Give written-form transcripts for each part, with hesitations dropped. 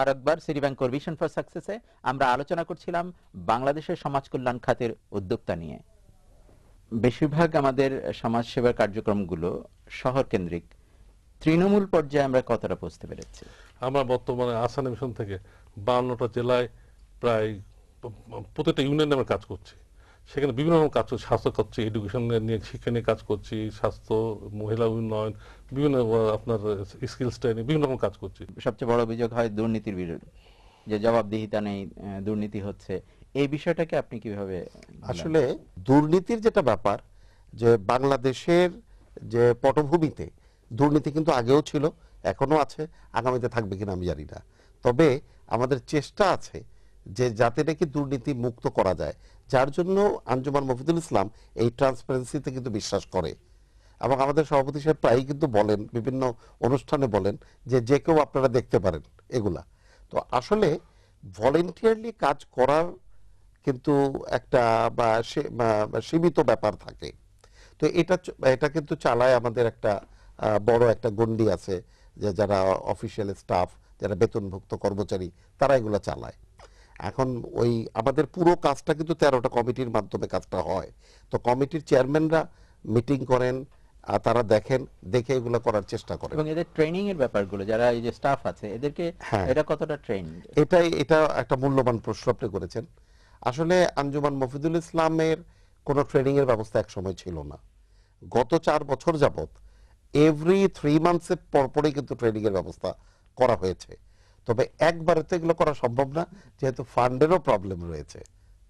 আরেকবার city bank core vision for সাকসেসে আমরা আলোচনা করছিলাম বাংলাদেশের সমাজ কল্যাণ খাতের উদ্যোক্তা নিয়ে। বেশিরভাগ আমাদের সমাজ সেবার কার্যক্রমগুলো শহর কেন্দ্রিক, তৃণমূল পর্যায়ে আমরা কতটা পৌঁছতে পেরেছি? আমরা বর্তমানে আসান মিশন থেকে 52টা জেলায় প্রায় প্রতিটা ইউনিয়নে আমরা কাজ করছি। সেখানে বিভিন্ন রকম কাজ করছি, স্বাস্থ্য করছি, এডুকেশন নিয়ে, শিক্ষা নিয়ে কাজ করছি, স্বাস্থ্য, মহিলা উন্নয়ন, বিভিন্ন আপনার স্কিলস ট্রেনিং, বিভিন্ন রকম কাজ করছি। সবচেয়ে বড় অভিযোগ হয় দুর্নীতির বিরুদ্ধে, যে জবাবদিহিতা নেই, দুর্নীতি হচ্ছে। এই বিষয়টাকে আপনি কিভাবে? আসলে দুর্নীতির যেটা ব্যাপার, যে বাংলাদেশের যে পটভূমিতে দুর্নীতি কিন্তু আগেও ছিল, এখনো আছে, আগামীতে থাকবে কিনা আমি জানি না। তবে আমাদের চেষ্টা আছে যে যাতে নাকি দুর্নীতি মুক্ত করা যায়, যার জন্য আঞ্জুমান মফিদুল ইসলাম এই ট্রান্সপারেন্সিতে কিন্তু বিশ্বাস করে। এবং আমাদের সভাপতি সাহেব প্রায়ই কিন্তু বলেন, বিভিন্ন অনুষ্ঠানে বলেন যে যে কেউ আপনারা দেখতে পারেন এগুলা। তো আসলে ভলেন্টিয়ারলি কাজ করার কিন্তু একটা সীমিত ব্যাপার থাকে। তো এটা কিন্তু চালায় আমাদের একটা বড় একটা গন্ডি আছে, যে যারা অফিসিয়াল স্টাফ, যারা বেতনভুক্ত কর্মচারী, তারা এগুলো চালায়। এখন ওই আমাদের পুরো কাজটা কিন্তু 13টা কমিটির মাধ্যমে কাজটা হয়। তো কমিটির চেয়ারম্যানরা মিটিং করেন, তারা দেখেন, দেখে এগুলো করার চেষ্টা করেন। এবং এদের ট্রেনিং এর ব্যাপারগুলো, যারা এই যে স্টাফ আছে এদেরকে এটা কতটা ট্রেন? এটা একটা মূল্যবান প্রশ্ন আপনি করেছেন। আসলে আঞ্জুমান মফিদুল ইসলামের কোনো ট্রেনিং এর ব্যবস্থা এক সময় ছিল না। গত 4 বছর যাবত এভরি 3 মান্থসে পরপরই কিন্তু ট্রেনিং এর ব্যবস্থা করা হয়েছে। তবে একবারে তো এগুলো করা সম্ভব না, যেহেতু ফান্ডেরও প্রবলেম রয়েছে,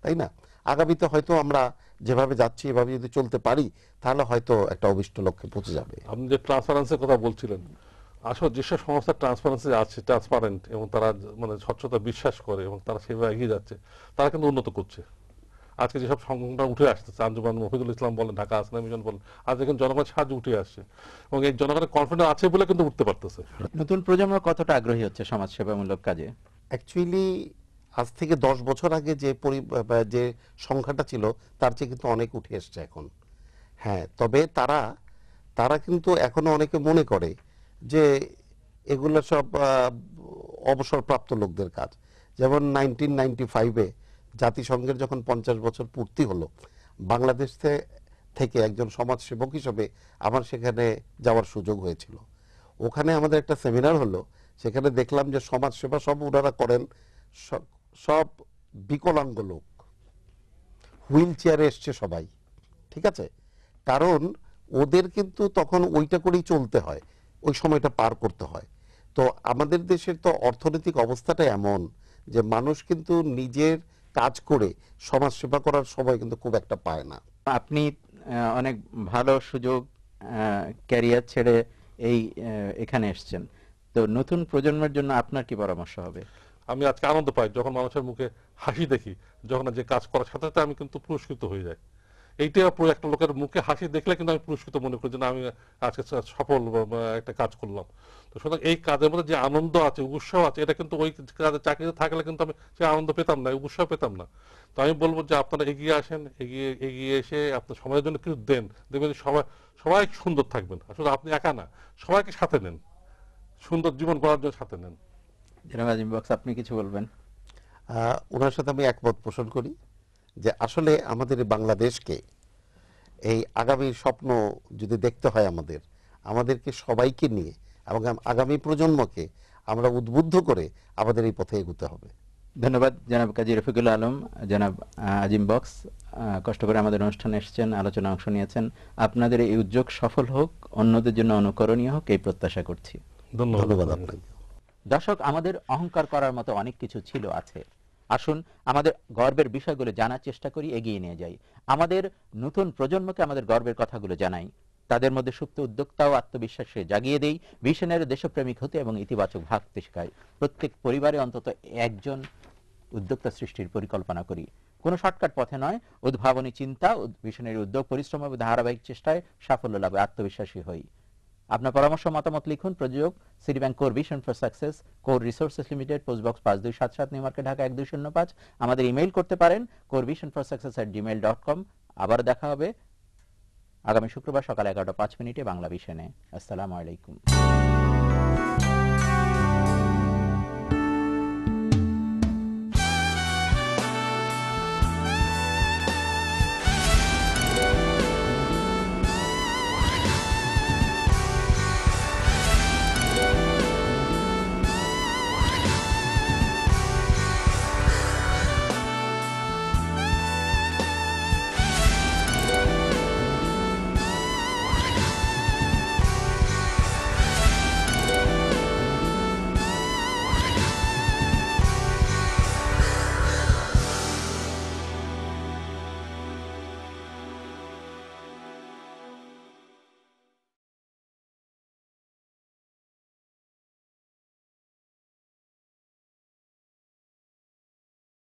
তাই না? আগামীতে হয়তো আমরা যেভাবে যাচ্ছি এভাবে যদি চলতে পারি, তাহলে হয়তো একটা অভিষ্ট লক্ষ্যে পৌঁছে যাবে। আপনি যে ট্রান্সপারেন্সির কথা বলছিলেন, আসলে যেসব সংস্থা ট্রান্সপারেন্সি আছে, ট্রান্সপারেন্ট, এবং তারা মানে স্বচ্ছতা বিশ্বাস করে এবং তারা সেভাবে এগিয়ে যাচ্ছে, তারা কিন্তু উন্নত করছে। আজকে যেসব সংগঠন উঠে আসতেছে, আঞ্জুমান মফিদুল ইসলাম বলেন, ঢাকা আসনা মিশন বলেন, আজ এখন জনগণের সাহায্য উঠে আসছে এবং এই জনগণের কনফিডেন্স আছে বলে কিন্তু উঠতে পারতেছে। নতুন প্রজন্ম কতটা আগ্রহী হচ্ছে সমাজ সেবামূলক কাজে? অ্যাকচুয়ালি আজ থেকে 10 বছর আগে যে সংখ্যাটা ছিল, তার চেয়ে কিন্তু অনেক উঠে এসছে এখন। হ্যাঁ, তবে তারা কিন্তু এখনো অনেকে মনে করে যে এগুলো সব অবসরপ্রাপ্ত লোকদের কাজ। যেমন 1995-এ জাতিসংঘের যখন 50 বছর পূর্তি হলো, বাংলাদেশ থেকে একজন সমাজসেবক হিসেবে আমার সেখানে যাওয়ার সুযোগ হয়েছিল। ওখানে আমাদের একটা সেমিনার হলো, সেখানে দেখলাম যে সমাজসেবা সব ওনারা করেন সব বিকলাঙ্গ লোক, হুইল চেয়ারে এসছে সবাই, ঠিক আছে? কারণ ওদের কিন্তু তখন ওইটা করেই চলতে হয়, ওই সময়টা পার করতে হয়। তো আমাদের দেশের তো অর্থনৈতিক অবস্থাটা এমন যে মানুষ কিন্তু নিজের কাজ করে সমাজ সেবা করার সময় কিন্তু খুব একটা পায় না। আপনি অনেক ভালো সুযোগ, ক্যারিয়ার ছেড়ে এখানে এসেছেন, তো নতুন প্রজন্মের জন্য আপনার কি পরামর্শ হবে? আমি আজকে আনন্দ পাই যখন মানুষের মুখে হাসি দেখি, যখন যে কাজ করার সাথে সাথে আমি কিন্তু পুরস্কৃত হয়ে যাই। এইটা একটা লোকের মুখে হাসি দেখলে কিন্তু আমি পুরস্কৃত মনে করি যে না, আমি আজকে সফল একটা কাজ করলাম। তো সুতরাং এই কাজের মধ্যে যে আনন্দ আছে, উৎসাহ আছে, এটা কিন্তু ওই কাজে চাকরিতে থাকলে কিন্তু আমি সে আনন্দ পেতাম না, উৎসাহ পেতাম না। তো আমি বলবো যে আপনারা এগিয়ে আসেন, এগিয়ে এসে আপনার সমাজের জন্য কিছু দেন, দেখবেন সবাই সুন্দর থাকবেন। আসলে আপনি একা না, সবাইকে সাথে নেন, সুন্দর জীবন গড়ার জন্য সাথে নেন। আপনি কিছু বলবেন? ওনার সাথে আমি একমত পোষণ করি যে আসলে আমাদের বাংলাদেশকে এই আগামীর স্বপ্ন যদি দেখতে হয়, আমাদেরকে সবাইকে নিয়ে এবং আগামী প্রজন্মকে আমরা উদ্বুদ্ধ করে আমাদের এই পথে এগোতে হবে। ধন্যবাদ জনাব কাজী রফিকুল আলম। জনাব আজিম বক্স, কষ্ট করে আমাদের অনুষ্ঠানে এসেছেন, আলোচনা অংশ নিয়েছেন। আপনাদের এই উদ্যোগ সফল হোক, অন্যদের জন্য অনুকরণীয় হোক, এই প্রত্যাশা করছি। ধন্যবাদ আপনাকে। দর্শক, আমাদের অহংকার করার মতো অনেক কিছু ছিল, আছে। আসুন আমাদের গর্বের বিষয়গুলো জানার চেষ্টা করি, এগিয়ে নিয়ে যাই। আমাদের নতুন প্রজন্মকে আমাদের গর্বের কথাগুলো জানাই, তাদের মধ্যে সুপ্ত উদ্যোক্তা ও আত্মবিশ্বাসে জাগিয়ে দেই, ভিশনের দেশপ্রেমিক হতে এবং ইতিবাচক ভাবতে শেখাই। প্রত্যেক পরিবারে অন্তত একজন উদ্যোক্তা সৃষ্টির পরিকল্পনা করি। কোনো শর্টকাট পথে নয়, উদ্ভাবনী চিন্তা ও ভিশনের উদ্যোগ, পরিশ্রম এবং ধারাবাহিক চেষ্টায় সাফল্য লাভে আত্মবিশ্বাসী হই। আপনার পরামর্শ মতামত লিখুন। প্রযোজক city bank core vision for success, core resources limited, post box 5277, new market, Dhaka 1205। আমাদের ইমেইল করতে পারেন corevisionforsuccess@gmail.com। আবার দেখা হবে আগামী শুক্রবার সকাল 11:05 বাংলা ভিশনে। আসসালামু আলাইকুম।